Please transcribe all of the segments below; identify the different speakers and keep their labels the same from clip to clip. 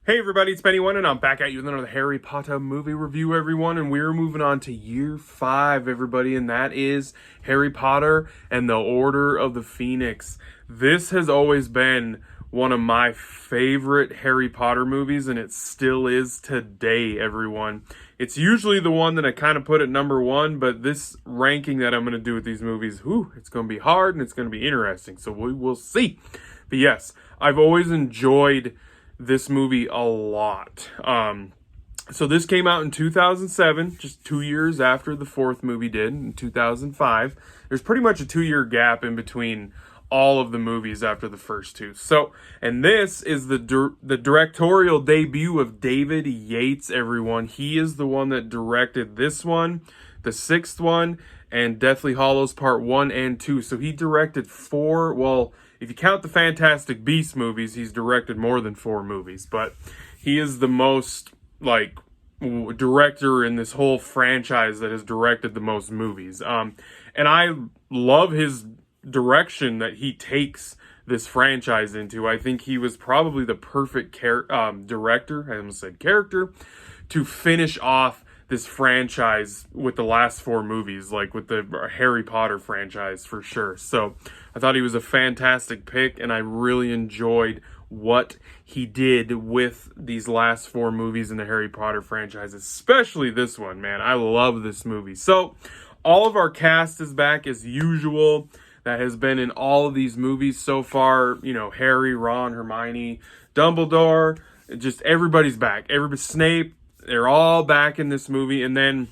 Speaker 1: Hey everybody, it's Benny One, and I'm back at you with another Harry Potter movie review, everyone, and we're moving on to year 5, everybody, and that is Harry Potter and the Order of the Phoenix. This has always been one of my favorite Harry Potter movies, and it still is today, everyone. It's usually the one that I kind of put at number 1, but this ranking that I'm going to do with these movies, it's going to be hard and it's going to be interesting, so we will see. But yes, I've always enjoyed this movie a lot. So this came out in 2007, just 2 years after the fourth movie did in 2005. There's pretty much a 2-year gap in between all of the movies after the first two. So, and this is the directorial debut of David Yates, everyone. He is the one that directed this one, the sixth one, and Deathly Hallows Part 1 and 2. So he directed 4, well, if you count the Fantastic Beasts movies, he's directed more than 4 movies. But he is the most, director in this whole franchise that has directed the most movies. And I love his direction that he takes this franchise into. I think he was probably the perfect director, I almost said character, to finish off this franchise with the last 4 movies, like with the Harry Potter franchise for sure. So I thought he was a fantastic pick, and I really enjoyed what he did with these last 4 movies in the Harry Potter franchise, especially this one, man. I love this movie. So all of our cast is back as usual. That has been in all of these movies so far. You know, Harry, Ron, Hermione, Dumbledore, just everybody's back. Snape, they're all back in this movie. And then,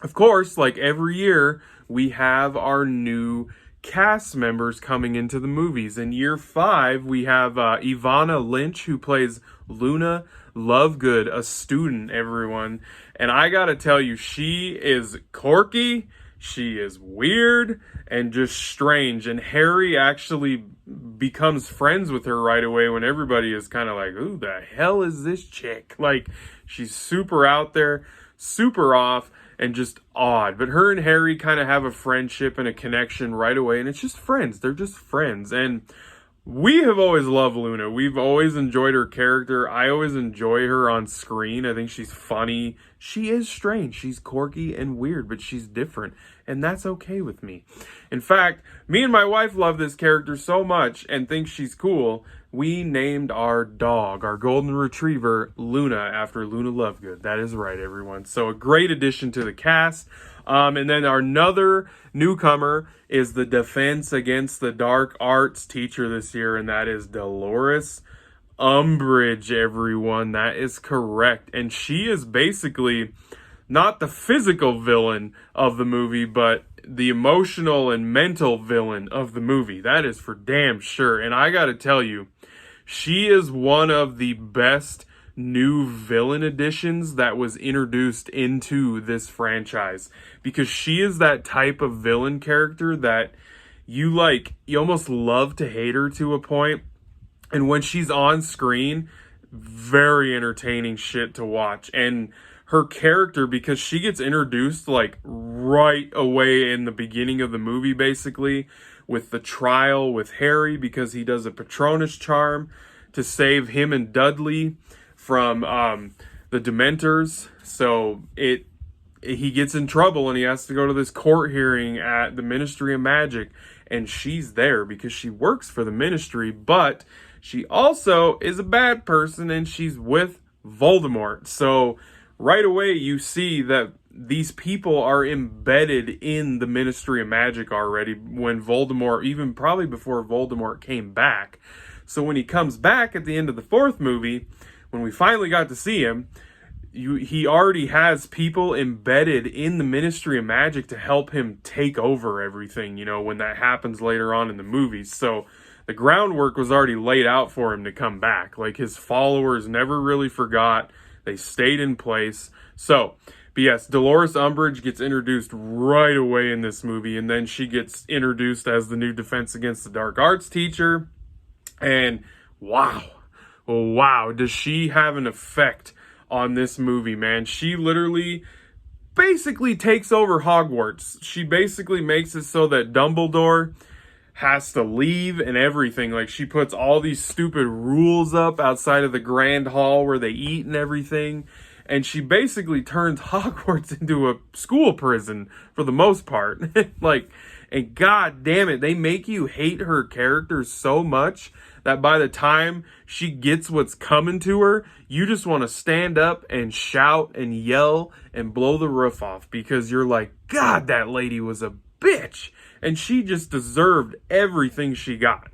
Speaker 1: of course, like every year, we have our new cast members coming into the movies. In year 5, we have Ivana Lynch, who plays Luna Lovegood, a student, everyone. And I gotta tell you, she is quirky, she is weird, and just strange. And Harry actually becomes friends with her right away when everybody is kind of like, who the hell is this chick? Like, she's super out there, super off, and just odd. But her and Harry kind of have a friendship and a connection right away, and it's just friends. They're just friends. And we have always loved Luna. We've always enjoyed her character. I always enjoy her on screen. I think she's funny. She is strange. She's quirky and weird, but she's different, and that's okay with me. In fact, me and my wife love this character so much and think she's cool, we named our dog, our golden retriever, Luna, after Luna Lovegood. That is right, everyone. So a great addition to the cast. And then our another newcomer is the Defense Against the Dark Arts teacher this year, and that is Dolores Umbridge, everyone. That is correct. And she is basically not the physical villain of the movie, but the emotional and mental villain of the movie. That is for damn sure. And I gotta tell you, she is one of the best new villain additions that was introduced into this franchise, because she is that type of villain character that you almost love to hate her to a point. And when she's on screen, very entertaining shit to watch. And her character, because she gets introduced right away in the beginning of the movie, basically, with the trial with Harry, because he does a Patronus charm to save him and Dudley from the Dementors. So he gets in trouble and he has to go to this court hearing at the Ministry of Magic, and she's there because she works for the ministry, but she also is a bad person and she's with Voldemort. So right away you see that these people are embedded in the Ministry of Magic already when Voldemort, even probably before Voldemort came back. So when he comes back at the end of the 4th movie, when we finally got to see him, he already has people embedded in the Ministry of Magic to help him take over everything, when that happens later on in the movies. So the groundwork was already laid out for him to come back. Like, his followers never really forgot. They stayed in place. So, but yes, Dolores Umbridge gets introduced right away in this movie, and then she gets introduced as the new Defense Against the Dark Arts teacher. And wow, does she have an effect on this movie, man. She literally basically takes over Hogwarts. She basically makes it so that Dumbledore has to leave and everything. Like, she puts all these stupid rules up outside of the grand hall where they eat and everything. And she basically turns Hogwarts into a school prison for the most part. Like, and god damn it, they make you hate her character so much that by the time she gets what's coming to her, you just want to stand up and shout and yell and blow the roof off, because you're like, God, that lady was a bitch. And she just deserved everything she got.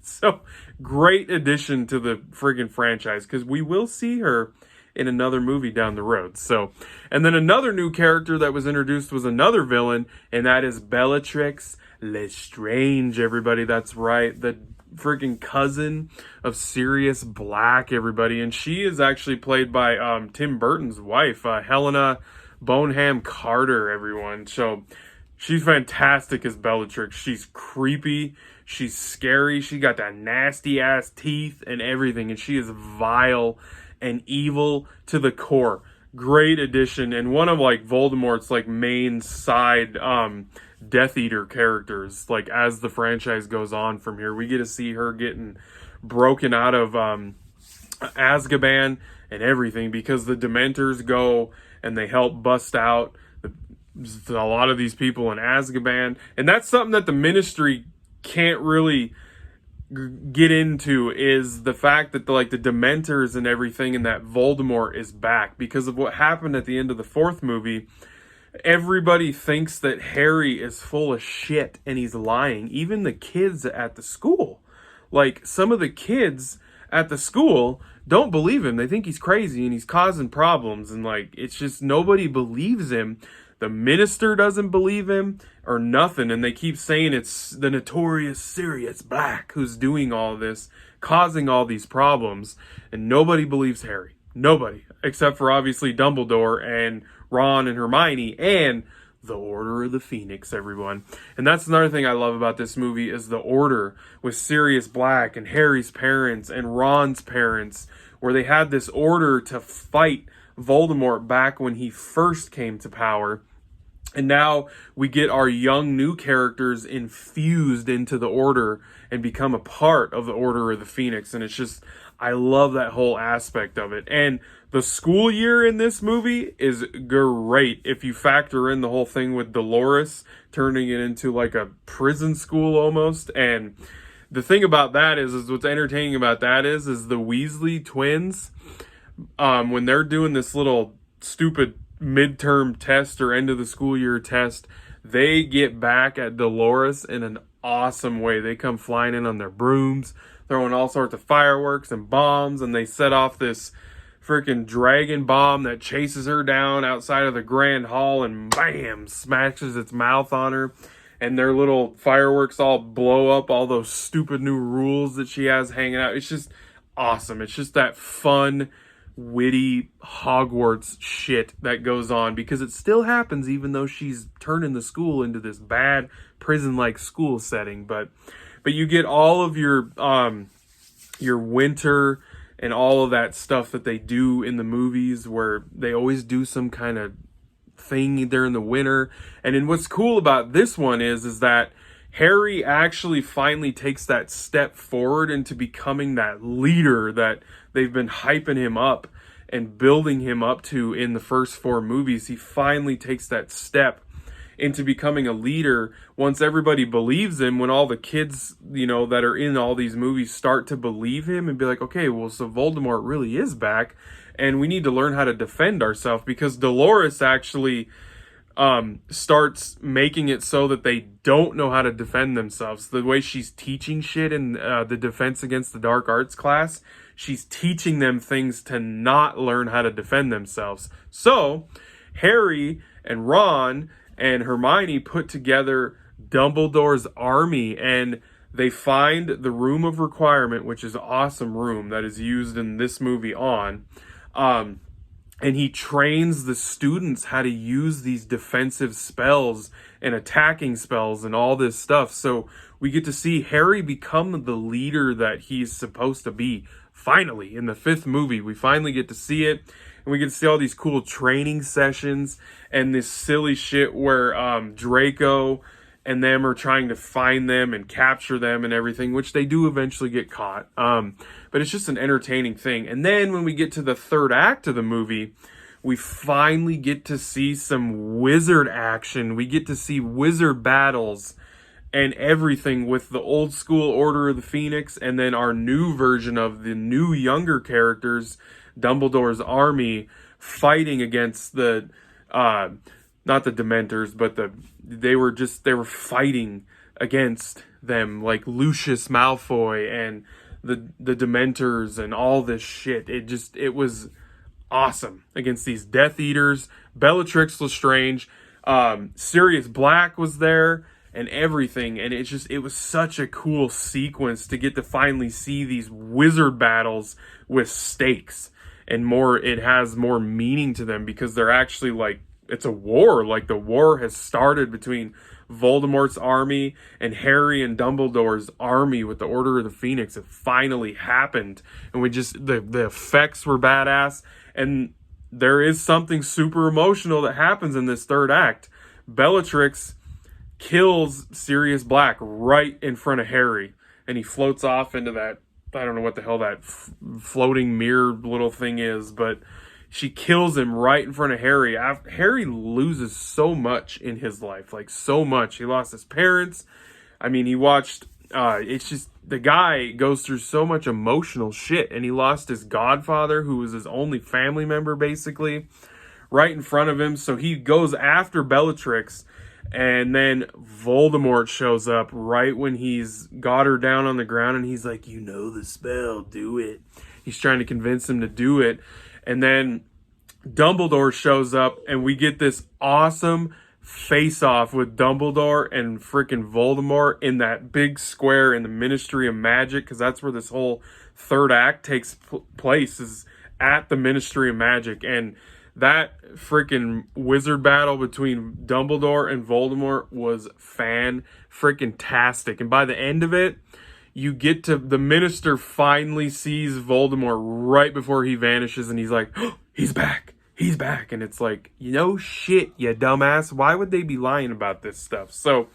Speaker 1: So, great addition to the friggin' franchise, because we will see her in another movie down the road. So, and then another new character that was introduced was another villain, and that is Bellatrix Lestrange, everybody. That's right, the freaking cousin of Sirius Black, everybody. And she is actually played by Tim Burton's wife, Helena Bonham Carter, everyone. So she's fantastic as Bellatrix. She's creepy, she's scary, she got that nasty ass teeth and everything, and she is vile and evil to the core. Great addition, and one of like Voldemort's like main side Death Eater characters. Like, as the franchise goes on from here, we get to see her getting broken out of Azkaban and everything, because the Dementors go and they help bust out a lot of these people in Azkaban, and that's something that the Ministry can't really get into, is the fact that the Dementors and everything, and that Voldemort is back because of what happened at the end of the fourth movie. Everybody thinks that Harry is full of shit and he's lying. Even the kids at the school. Like, some of the kids at the school don't believe him. They think he's crazy and he's causing problems. And like, it's just, nobody believes him. The minister doesn't believe him or nothing. And they keep saying it's the notorious Sirius Black who's doing all this, causing all these problems. And nobody believes Harry. Nobody. Except for obviously Dumbledore and Ron and Hermione and the Order of the Phoenix, everyone. And that's another thing I love about this movie, is the Order with Sirius Black and Harry's parents and Ron's parents, where they had this order to fight Voldemort back when he first came to power. And now we get our young new characters infused into the Order and become a part of the Order of the Phoenix. And it's just, I love that whole aspect of it. And the school year in this movie is great if you factor in the whole thing with Dolores turning it into like a prison school almost. And the thing about that is what's entertaining about that is the Weasley twins, when they're doing this little stupid midterm test or end of the school year test, they get back at Dolores in an awesome way. They come flying in on their brooms, throwing all sorts of fireworks and bombs, and they set off this freaking dragon bomb that chases her down outside of the grand hall and bam, smashes its mouth on her. And their little fireworks all blow up all those stupid new rules that she has hanging out. It's just awesome. It's just that fun, witty Hogwarts shit that goes on, because it still happens even though she's turning the school into this bad prison-like school setting. But you get all of your winter and all of that stuff that they do in the movies, where they always do some kind of thing during the winter. And then what's cool about this one is that Harry actually finally takes that step forward into becoming that leader that they've been hyping him up and building him up to in the first four movies. He finally takes that step into becoming a leader once everybody believes him, when all the kids, that are in all these movies start to believe him and be like, okay, well, so Voldemort really is back and we need to learn how to defend ourselves, because Dolores actually starts making it so that they don't know how to defend themselves. The way she's teaching shit in the Defense Against the Dark Arts class, she's teaching them things to not learn how to defend themselves. So Harry and Ron and Hermione put together Dumbledore's army, and they find the Room of Requirement, which is an awesome room that is used in this movie and he trains the students how to use these defensive spells and attacking spells and all this stuff. So we get to see Harry become the leader that he's supposed to be. Finally, in the fifth movie, we finally get to see it. And we get to see all these cool training sessions and this silly shit where Draco and them are trying to find them and capture them and everything, which they do eventually get caught. But it's just an entertaining thing. And then when we get to the third act of the movie, we finally get to see some wizard action. We get to see wizard battles and everything with the old school Order of the Phoenix, and then our new version of the new younger characters, Dumbledore's army, fighting against the not the Dementors, but they were fighting against them, like Lucius Malfoy and the Dementors and all this shit. It was awesome against these Death Eaters. Bellatrix Lestrange, Sirius Black was there, and everything, and it was such a cool sequence to get to finally see these wizard battles with stakes and more. It has more meaning to them because they're actually like, it's a war. Like, the war has started between Voldemort's army and Harry and Dumbledore's army with the Order of the Phoenix. It finally happened, and the effects were badass, and there is something super emotional that happens in this third act. Bellatrix kills Sirius Black right in front of Harry, and he floats off into that, I don't know what the hell that floating mirror little thing is, but she kills him right in front of Harry. Harry loses so much in his life, like so much. He lost his parents. I mean, he watched, it's just, the guy goes through so much emotional shit, and he lost his godfather, who was his only family member, basically, right in front of him. So he goes after Bellatrix, and then Voldemort shows up right when he's got her down on the ground, and he's like, you know the spell, do it. He's trying to convince him to do it. And then Dumbledore shows up, and we get this awesome face-off with Dumbledore and freaking Voldemort in that big square in the Ministry of Magic, because that's where this whole third act takes place, is at the Ministry of Magic. And that freaking wizard battle between Dumbledore and Voldemort was fan-freaking-tastic. And by the end of it, you get to, the minister finally sees Voldemort right before he vanishes, and he's like, oh, he's back. He's back. And it's like, shit, you dumbass. Why would they be lying about this stuff? So,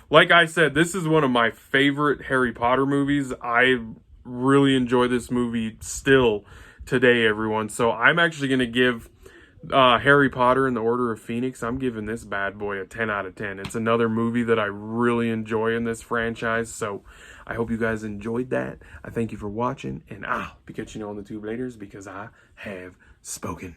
Speaker 1: like I said, this is one of my favorite Harry Potter movies. I really enjoy this movie still today, everyone. So I'm actually going to give Harry Potter and the Order of Phoenix, I'm giving this bad boy a 10 out of 10. It's another movie that I really enjoy in this franchise. So I hope you guys enjoyed that. I thank you for watching, and I'll be catching you on the tube later because I have spoken.